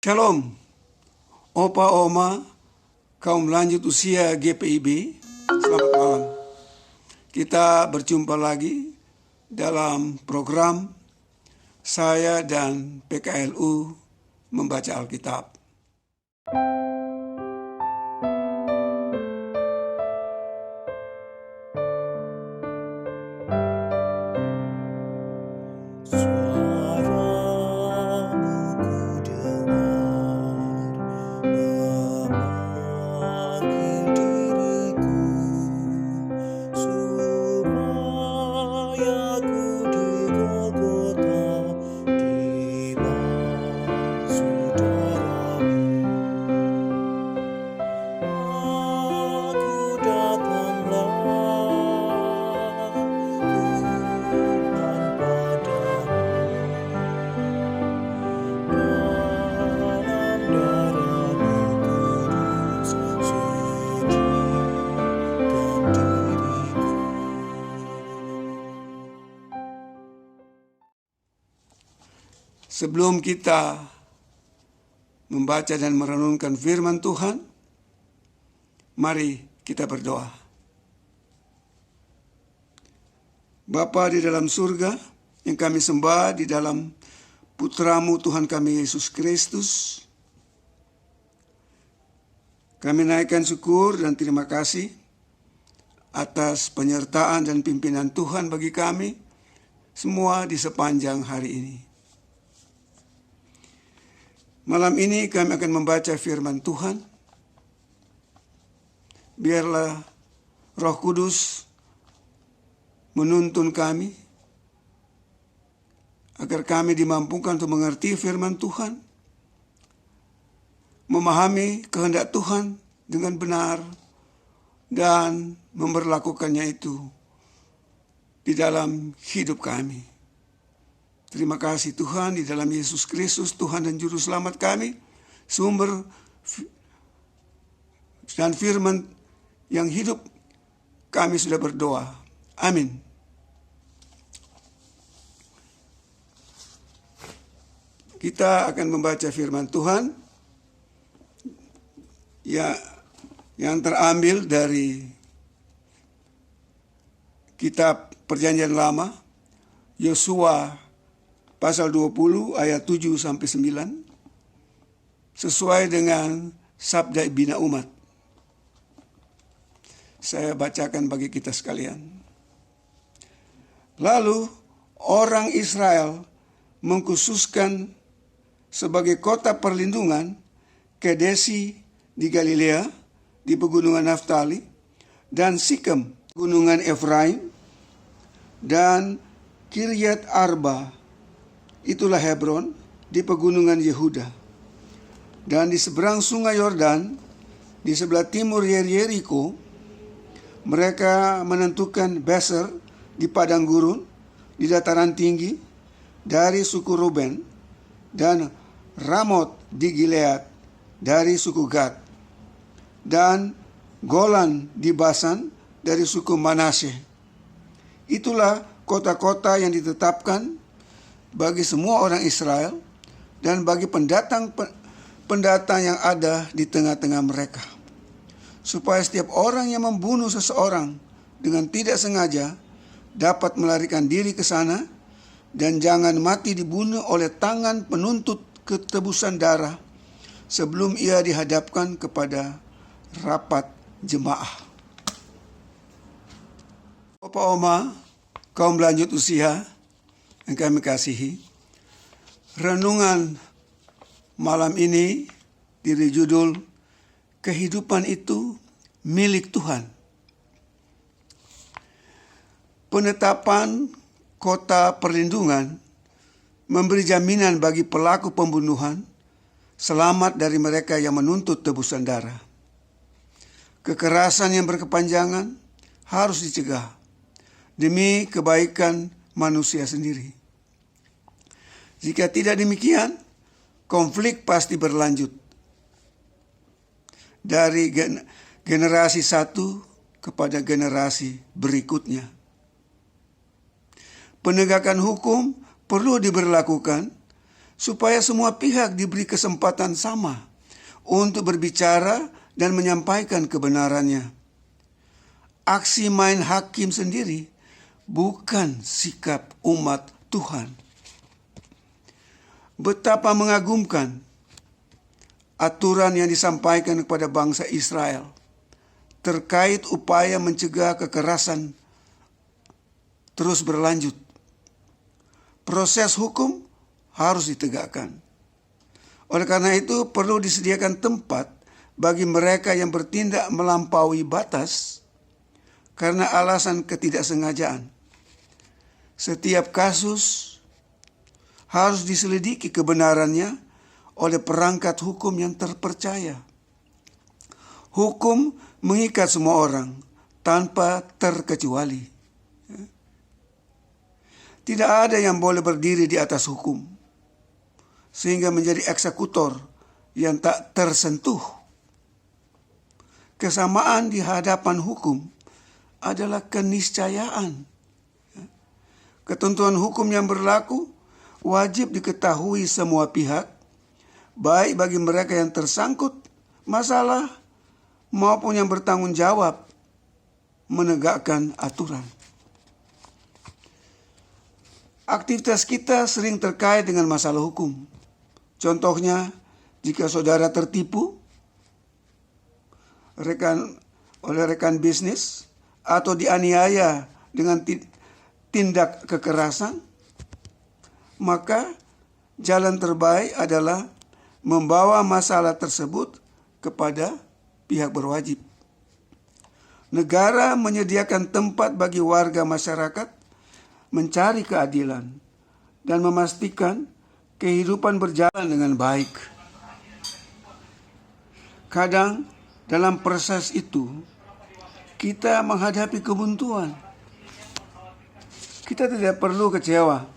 Shalom, Opa Oma, kaum lanjut usia GPIB, selamat malam. Kita berjumpa lagi dalam program saya dan PKLU membaca Alkitab. Sebelum kita membaca dan merenungkan firman Tuhan, mari kita berdoa. Bapa di dalam surga, yang kami sembah di dalam Putramu Tuhan kami Yesus Kristus, kami naikkan syukur dan terima kasih atas penyertaan dan pimpinan Tuhan bagi kami semua di sepanjang hari ini. Malam ini kami akan membaca firman Tuhan. Biarlah Roh Kudus menuntun kami, agar kami dimampukan untuk mengerti firman Tuhan, memahami kehendak Tuhan dengan benar, dan memberlakukannya itu di dalam hidup kami. Terima kasih Tuhan, di dalam Yesus Kristus, Tuhan dan Juru Selamat kami, sumber dan firman yang hidup, kami sudah berdoa. Amin. Kita akan membaca firman Tuhan yang terambil dari kitab Perjanjian Lama, Yosua pasal 20 ayat 7 sampai 9, sesuai dengan sabda bina umat. Saya bacakan bagi kita sekalian. Lalu orang Israel mengkhususkan sebagai kota perlindungan Kedesi di Galilea, di pegunungan Naftali, dan Sikem, gunungan Efraim, dan Kiryat Arba, itulah Hebron, di pegunungan Yehuda. Dan di seberang sungai Yordan, di sebelah timur Yeriko, mereka menentukan Beser di padang gurun, di dataran tinggi, dari suku Ruben, dan Ramot di Gilead, dari suku Gad, dan Golan di Basan, dari suku Manasye. Itulah kota-kota yang ditetapkan bagi semua orang Israel dan bagi pendatang yang ada di tengah-tengah mereka, supaya setiap orang yang membunuh seseorang dengan tidak sengaja dapat melarikan diri ke sana, dan jangan mati dibunuh oleh tangan penuntut ketebusan darah sebelum ia dihadapkan kepada rapat jemaah. Bapak Oma, kaum lanjut usia yang kami kasihi, renungan malam ini diberi judul Kehidupan itu milik Tuhan. Penetapan kota perlindungan memberi jaminan bagi pelaku pembunuhan selamat dari mereka yang menuntut tebusan darah. Kekerasan yang berkepanjangan harus dicegah demi kebaikan manusia sendiri. Jika tidak demikian, konflik pasti berlanjut dari generasi satu kepada generasi berikutnya. Penegakan hukum perlu diberlakukan supaya semua pihak diberi kesempatan sama untuk berbicara dan menyampaikan kebenarannya. Aksi main hakim sendiri bukan sikap umat Tuhan. Betapa mengagumkan aturan yang disampaikan kepada bangsa Israel terkait upaya mencegah kekerasan terus berlanjut. Proses hukum harus ditegakkan. Oleh karena itu perlu disediakan tempat bagi mereka yang bertindak melampaui batas karena alasan ketidaksengajaan. Setiap kasus harus diselidiki kebenarannya oleh perangkat hukum yang terpercaya. Hukum mengikat semua orang tanpa terkecuali. Tidak ada yang boleh berdiri di atas hukum sehingga menjadi eksekutor yang tak tersentuh. Kesamaan di hadapan hukum adalah keniscayaan. Ketentuan hukum yang berlaku wajib diketahui semua pihak, baik bagi mereka yang tersangkut masalah maupun yang bertanggung jawab menegakkan aturan. Aktivitas kita sering terkait dengan masalah hukum. Contohnya, jika saudara tertipu oleh rekan bisnis atau dianiaya dengan tindak kekerasan, maka jalan terbaik adalah membawa masalah tersebut kepada pihak berwajib. Negara menyediakan tempat bagi warga masyarakat mencari keadilan dan memastikan kehidupan berjalan dengan baik. Kadang dalam proses itu kita menghadapi kebuntuan. Kita tidak perlu kecewa.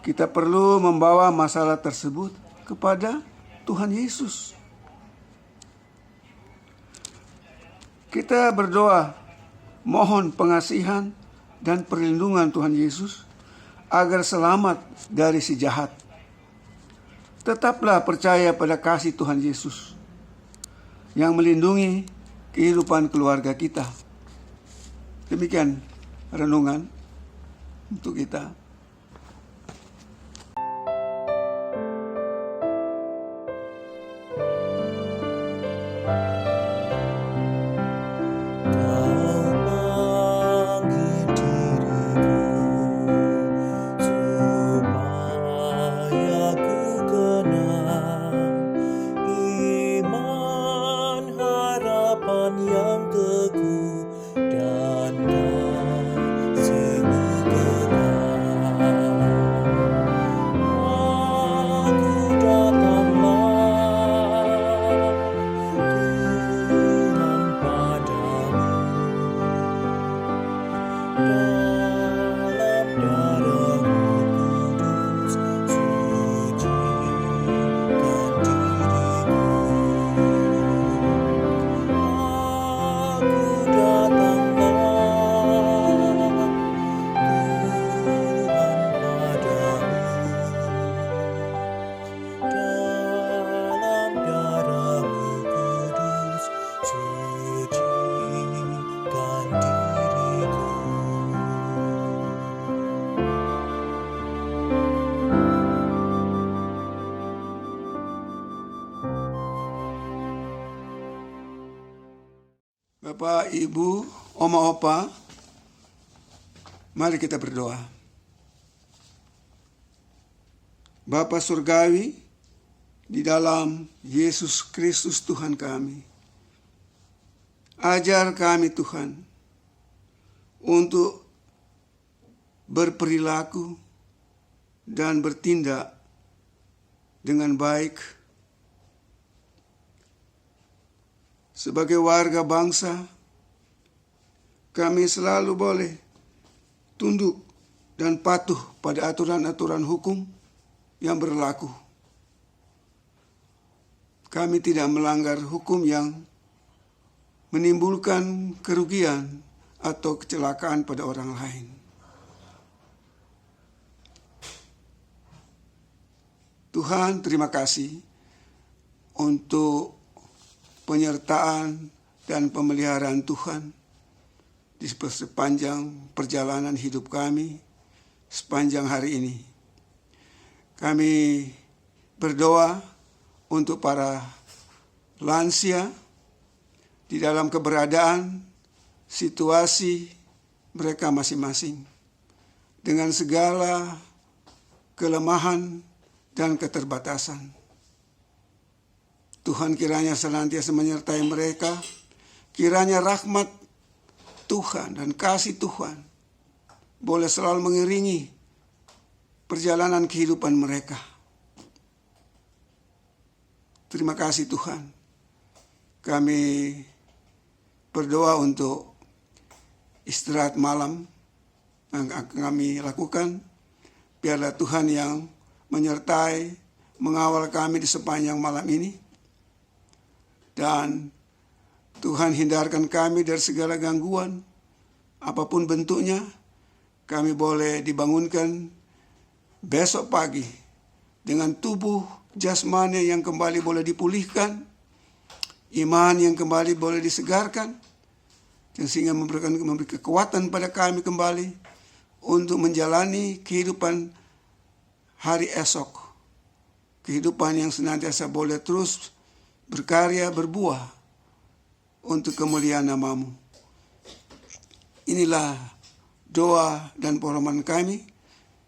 Kita perlu membawa masalah tersebut kepada Tuhan Yesus. Kita berdoa, mohon pengasihan dan perlindungan Tuhan Yesus agar selamat dari si jahat. Tetaplah percaya pada kasih Tuhan Yesus yang melindungi kehidupan keluarga kita. Demikian renungan untuk kita. Bapak, Ibu, Oma, Opa, mari kita berdoa. Bapa Surgawi, di dalam Yesus Kristus Tuhan kami, ajar kami Tuhan untuk berperilaku dan bertindak dengan baik sebagai warga bangsa. Kami selalu boleh tunduk dan patuh pada aturan-aturan hukum yang berlaku. Kami tidak melanggar hukum yang menimbulkan kerugian atau kecelakaan pada orang lain. Tuhan, terima kasih untuk penyertaan dan pemeliharaan Tuhan di sepanjang perjalanan hidup kami sepanjang hari ini. Kami berdoa untuk para lansia di dalam keberadaan situasi mereka masing-masing dengan segala kelemahan dan keterbatasan. Tuhan kiranya senantiasa menyertai mereka, kiranya rahmat Tuhan dan kasih Tuhan boleh selalu mengiringi perjalanan kehidupan mereka. Terima kasih Tuhan. Kami berdoa untuk istirahat malam yang akan kami lakukan. Biarlah Tuhan yang menyertai, mengawal kami di sepanjang malam ini. Dan Tuhan hindarkan kami dari segala gangguan, apapun bentuknya. Kami boleh dibangunkan besok pagi dengan tubuh jasmani yang kembali boleh dipulihkan, iman yang kembali boleh disegarkan, dan sehingga memberi kekuatan pada kami kembali untuk menjalani kehidupan hari esok. Kehidupan yang senantiasa boleh terus berkarya, berbuah untuk kemuliaan nama-Mu. Inilah doa dan permohonan kami.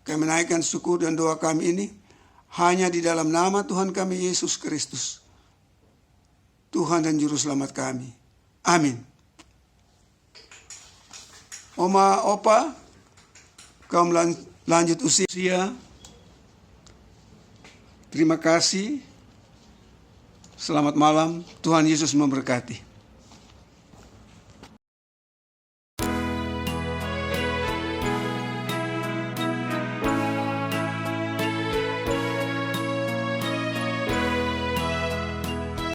Kami naikkan syukur dan doa kami ini hanya di dalam nama Tuhan kami Yesus Kristus, Tuhan dan Juru Selamat kami. Amin. Oma, Opa, kaum lanjut usia, terima kasih. Selamat malam, Tuhan Yesus memberkati.